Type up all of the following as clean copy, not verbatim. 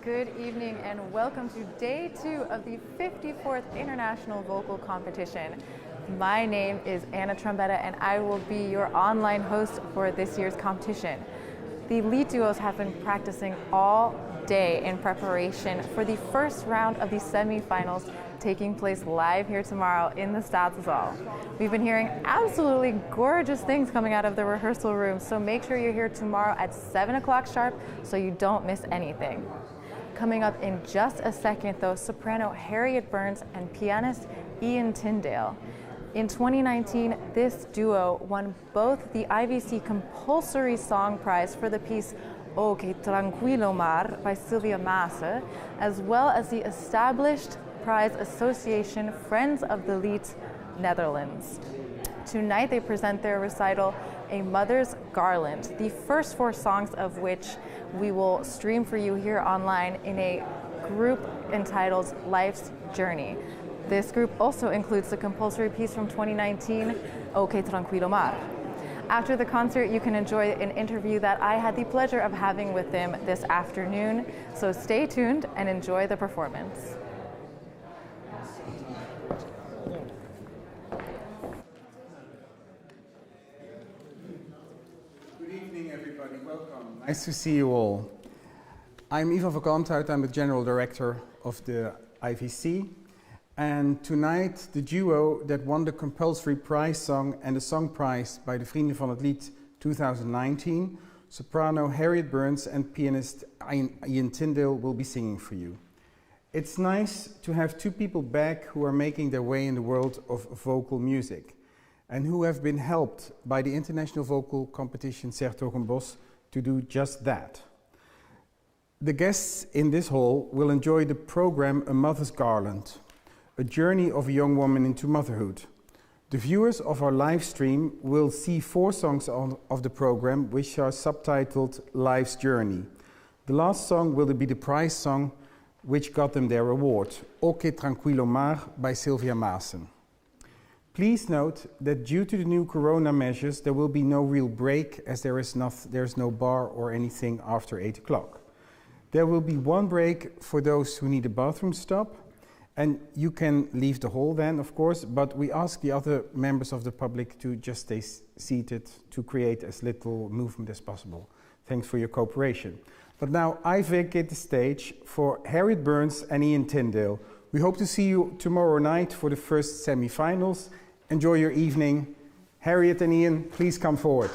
Good evening and welcome to day 2 of the 54th International Vocal Competition. My name is Anna Trombetta and I will be your online host for this year's competition. The lead duos have been practicing all day in preparation for the first round of the semifinals taking place live here tomorrow in the Stadszaal. We've been hearing absolutely gorgeous things coming out of the rehearsal room, so make sure you're here tomorrow at 7 o'clock sharp so you don't miss anything. Coming up in just a second though, soprano Harriet Burns and pianist Ian Tindale. In 2019, this duo won both the IVC Compulsory Song Prize for the piece O Que Tranquilo Mar by Sylvia Masse, as well as the established prize association Friends of the Lied Netherlands. Tonight they present their recital, A Mother's Garland, the first 4 songs of which we will stream for you here online in a group entitled Life's Journey. This group also includes the compulsory piece from 2019, O Que Tranquilo Mar. After the concert, you can enjoy an interview that I had the pleasure of having with them this afternoon, so stay tuned and enjoy the performance. Nice to see you all. I'm Ivan van Kanthout, I'm the General Director of the IVC, and tonight the duo that won the compulsory prize song and the song prize by the Vrienden van het Lied 2019, soprano Harriet Burns and pianist Ian Tindale will be singing for you. It's nice to have 2 people back who are making their way in the world of vocal music and who have been helped by the international vocal competition s-Hertogenbosch to do just that. The guests in this hall will enjoy the program A Mother's Garland, a journey of a young woman into motherhood. The viewers of our live stream will see 4 songs of the program which are subtitled Life's Journey. The last song will be the prize song which got them their award, O Que Tranquilo Mar by Sylvia Masse. Please note that due to the new corona measures, there will be no real break as there is no bar or anything after 8 o'clock. There will be 1 break for those who need a bathroom stop, and you can leave the hall then, of course, but we ask the other members of the public to just stay seated to create as little movement as possible. Thanks for your cooperation. But now I vacate the stage for Harriet Burns and Ian Tindale. We hope to see you tomorrow night for the first semi-finals. Enjoy your evening. Harriet and Ian, please come forward.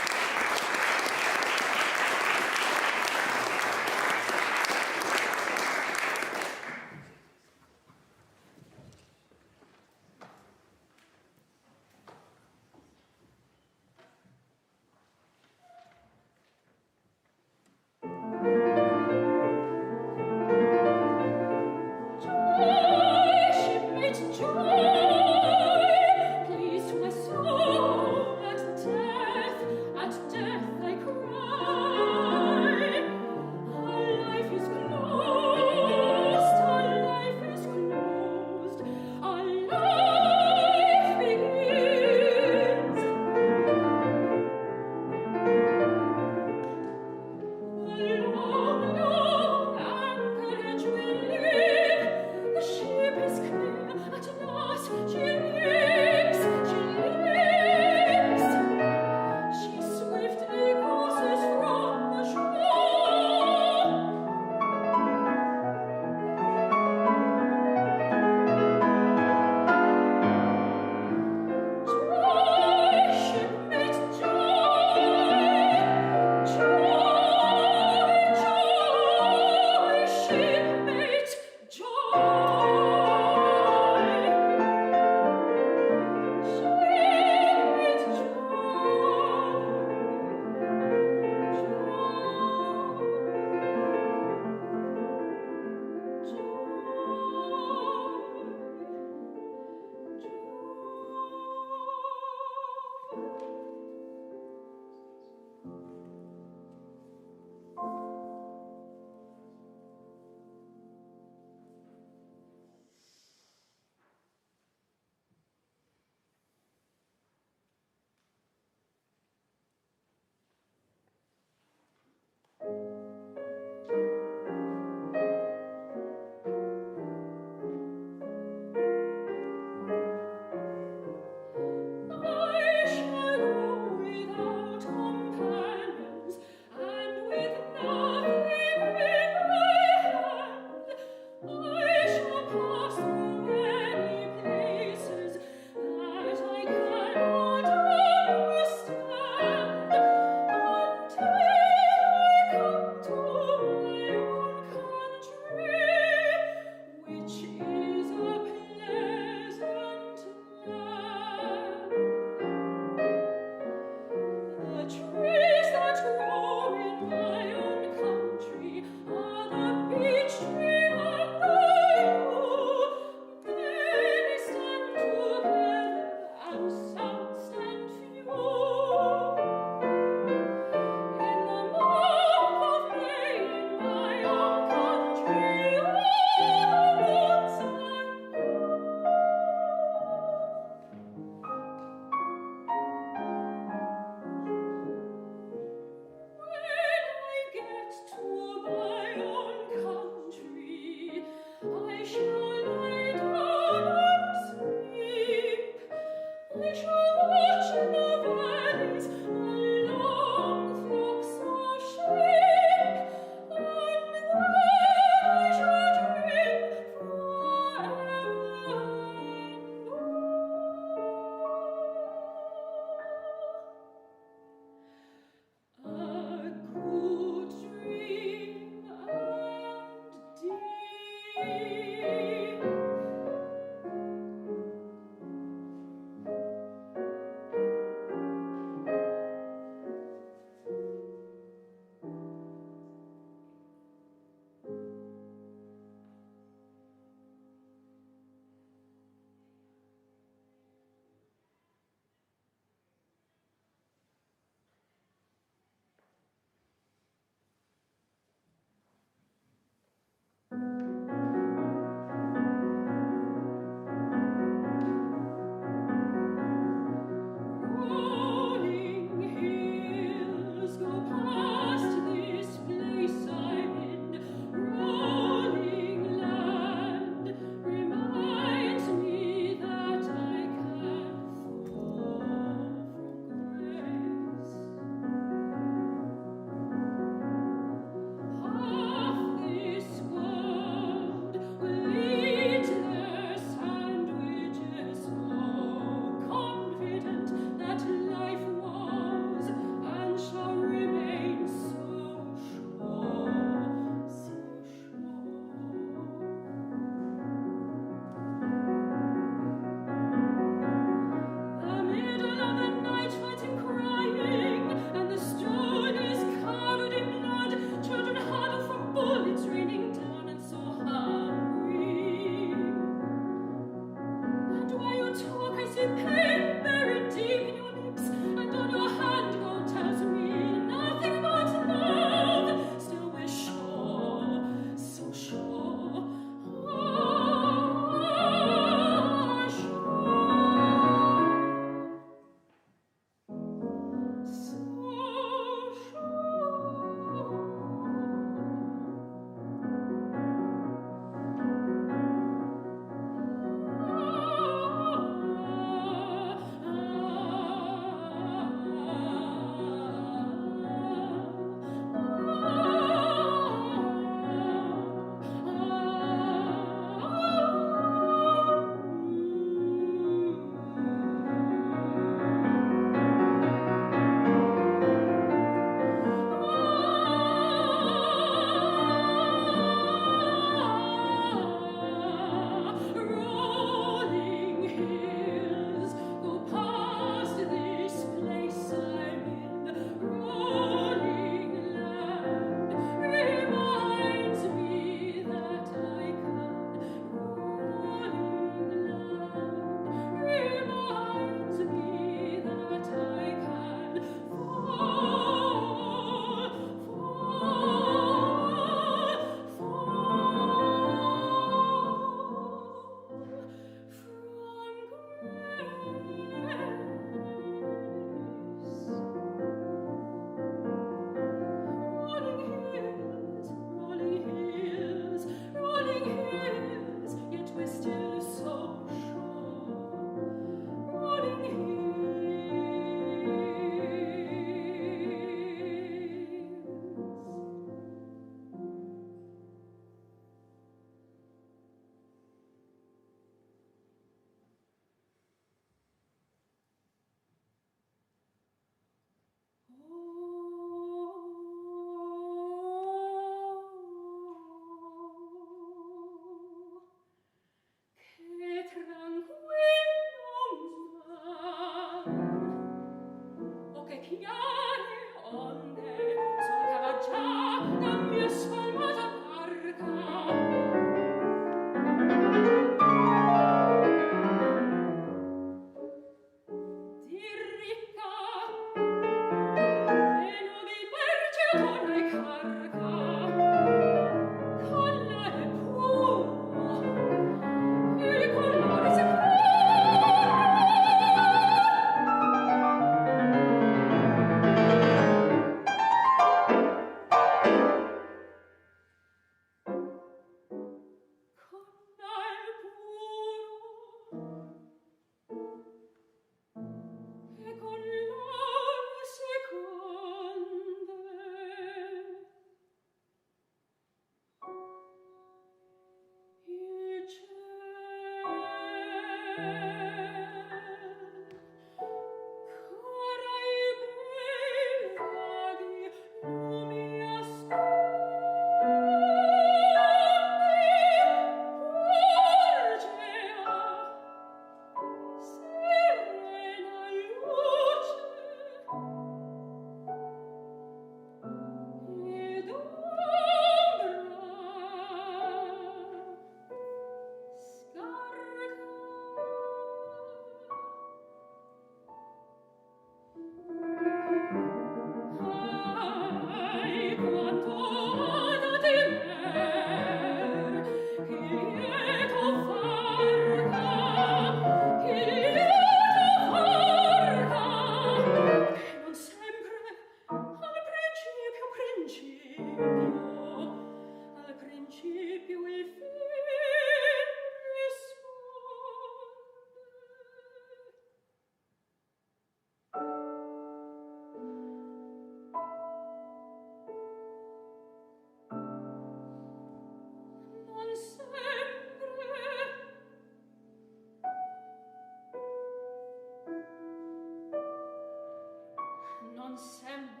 Non sempre.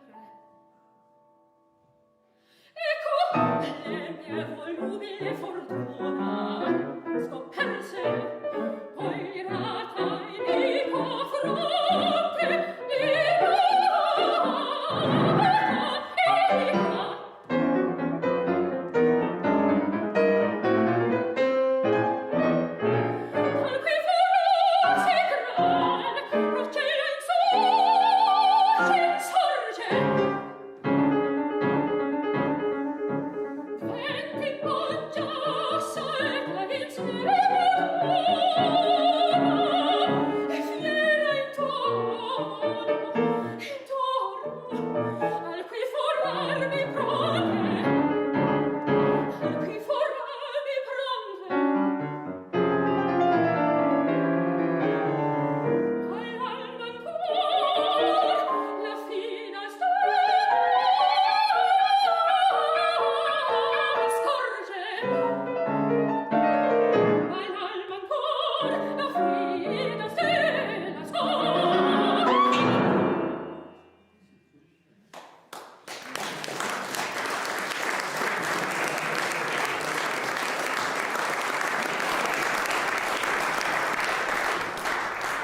Ecco, le mie volubile fortuna scomperse, poi irata in dico fronte,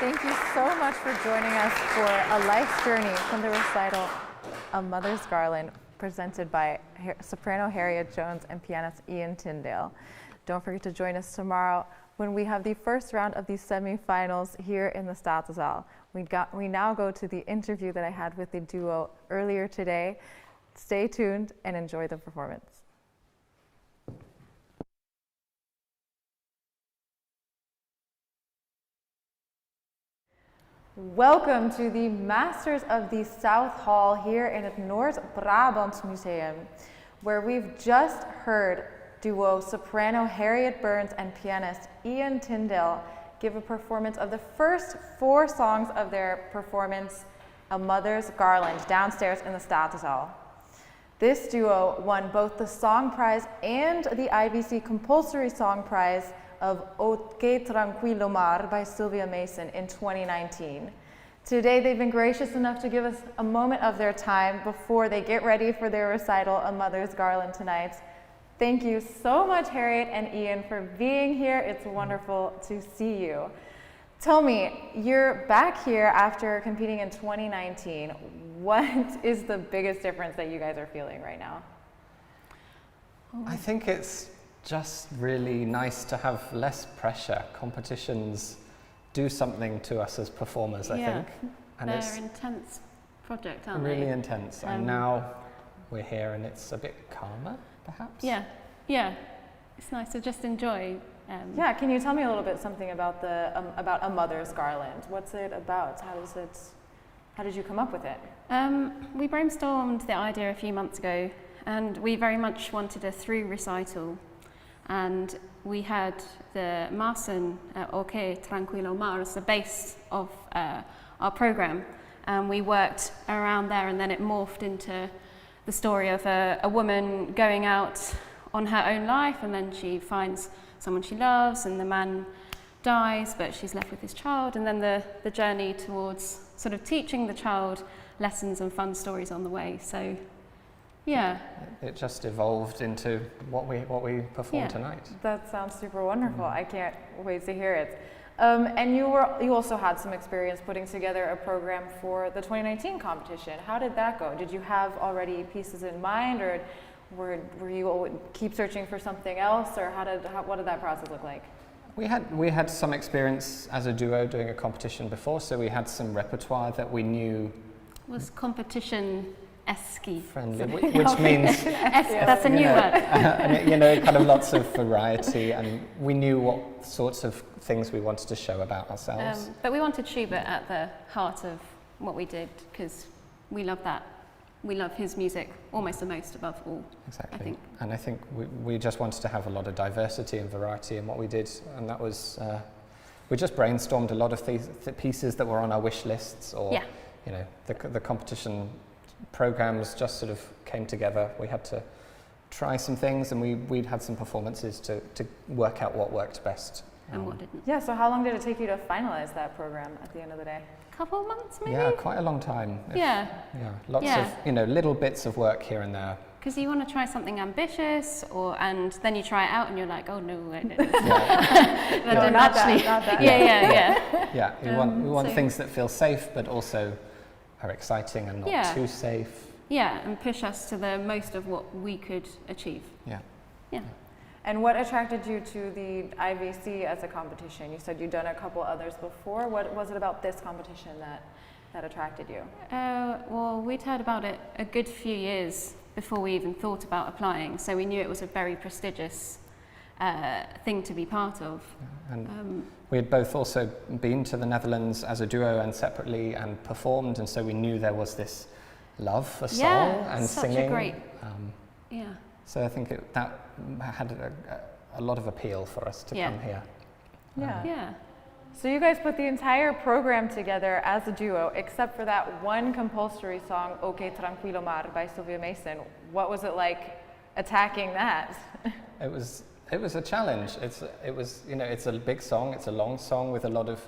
Thank you so much for joining us for a life's journey from the recital A Mother's Garland, presented by soprano Harriet Jones and pianist Ian Tindale. Don't forget to join us tomorrow when we have the first round of these semifinals here in the Statenzaal. We now go to the interview that I had with the duo earlier today. Stay tuned and enjoy the performance. Welcome to the Masters of the South Hall here in het Noord-Brabant Museum, where we've just heard duo soprano Harriet Burns and pianist Ian Tindale give a performance of the first 4 songs of their performance, A Mother's Garland, downstairs in the Statenzaal. This duo won both the Song Prize and the IBC Compulsory Song Prize of O Que Tranquilo Mar by Sylvia Mason in 2019. Today they've been gracious enough to give us a moment of their time before they get ready for their recital, A Mother's Garland, tonight. Thank you so much, Harriet and Ian, for being here. It's wonderful to see you. Tell me, you're back here after competing in 2019. What is the biggest difference that you guys are feeling right now? I think it's just really nice to have less pressure. Competitions do something to us as performers, I think. And they're an intense project, aren't really they? Really intense. And now we're here and it's a bit calmer, perhaps? Yeah. It's nice to just enjoy. Yeah, can you tell me a little bit something about about A Mother's Garland? What's it about? How did you come up with it? We brainstormed the idea a few months ago, and we very much wanted a through recital. And we had the Marsen, O Que Tranquilo Mar, as the base of our program. And we worked around there, and then it morphed into the story of a woman going out on her own life, and then she finds someone she loves, and the man dies, but she's left with his child, and then the journey towards sort of teaching the child lessons and fun stories on the way. So, yeah. It just evolved into what we performed tonight. That sounds super wonderful. I can't wait to hear it. And you also had some experience putting together a program for the 2019 competition. How did that go? Did you have already pieces in mind, or were you keep searching for something else, or what did that process look like? We had some experience as a duo doing a competition before, so we had some repertoire that we knew was competition-esque. Friendly, which means that's a new word. Kind of lots of variety, and we knew what sorts of things we wanted to show about ourselves. But we wanted Schubert at the heart of what we did, because we love that we love his music almost the most above all. Exactly. I think. And I think we just wanted to have a lot of diversity and variety in what we did, and that was, we just brainstormed a lot of these pieces that were on our wish lists, or, Yeah. you know, the competition programs just sort of came together. We had to try some things, and we'd had some performances to work out what worked best. And what didn't. Yeah, so how long did it take you to finalize that program at the end of the day? Couple of months maybe? Yeah, quite a long time. Yeah. Yeah, lots Yeah. of, you know, little bits of work here and there. Because you want to try something ambitious, and then you try it out and you're like, oh no, I didn't. Yeah, That No, didn't not actually. that, not that. Yeah. yeah. We want so- things that feel safe, but also are exciting and not Yeah. too safe. Yeah, and push us to the most of what we could achieve. Yeah. Yeah. And what attracted you to the IVC as a competition? You said you'd done a couple others before. What was it about this competition that attracted you? Well, we'd heard about it a good few years before we even thought about applying, so we knew it was a very prestigious thing to be part of. And we had both also been to the Netherlands as a duo and separately and performed, and so we knew there was this love for song Yeah, and such a singing. great- Yeah. So I think that had a lot of appeal for us to Yeah. come here. Yeah. Yeah. So you guys put the entire program together as a duo, except for that one compulsory song, Ok Tranquilo Mar by Sylvia Mason. What was it like attacking that? It was a challenge. It was, you know, it's a big song. It's a long song with a lot of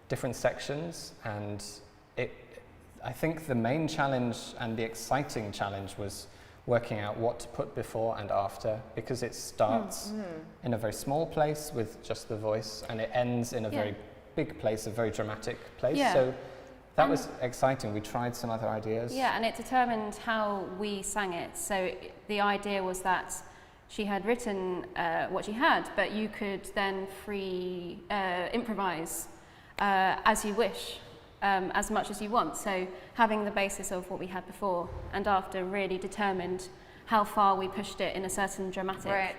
different sections, and I think the main challenge and the exciting challenge was working out what to put before and after, because it starts in a very small place with just the voice, and it ends in a very big place, a very dramatic place. Yeah. So that was exciting. We tried some other ideas. Yeah, and it determined how we sang it. So the idea was that she had written what she had, but you could then improvise as you wish, as much as you want. So having the basis of what we had before and after really determined how far we pushed it in a certain dramatic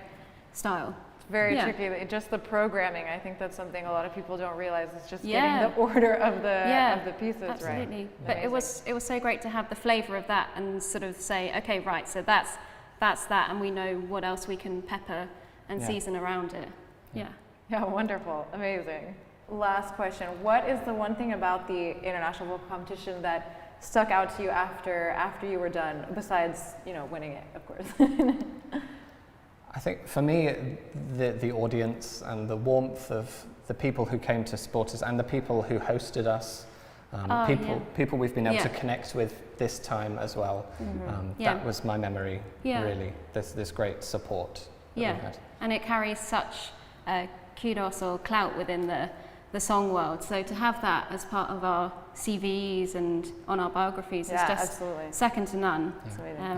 style. Very Yeah. tricky. Just the programming, I think that's something a lot of people don't realize. It's just Yeah. getting the order of the pieces Absolutely. right. But it was so great to have the flavour of that and sort of say, okay, right, so that's that, and we know what else we can pepper and season around it. Yeah. Yeah, wonderful, amazing. Last question: what is the one thing about the international vocal competition that stuck out to you after you were done, besides, you know, winning it, of course? I think for me, the audience and the warmth of the people who came to support us and the people who hosted us, people we've been able to connect with this time as well. That was my memory, really, this great support that we had. And it carries such kudos or clout within the song world. So to have that as part of our CVs and on our biographies is just second to none,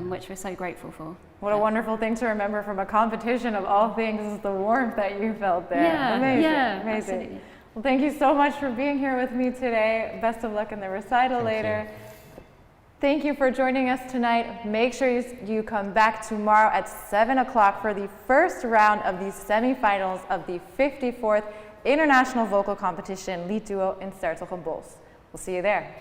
which we're so grateful for. What a wonderful thing to remember from a competition of all things, is the warmth that you felt there. Yeah, amazing, yeah, amazing. absolutely. Well, thank you so much for being here with me today. Best of luck in the recital later. Thank you for joining us tonight. Make sure you come back tomorrow at 7 o'clock for the first round of the semifinals of the 54th International Vocal Competition Liedduo in s-Hertogenbosch. We'll see you there.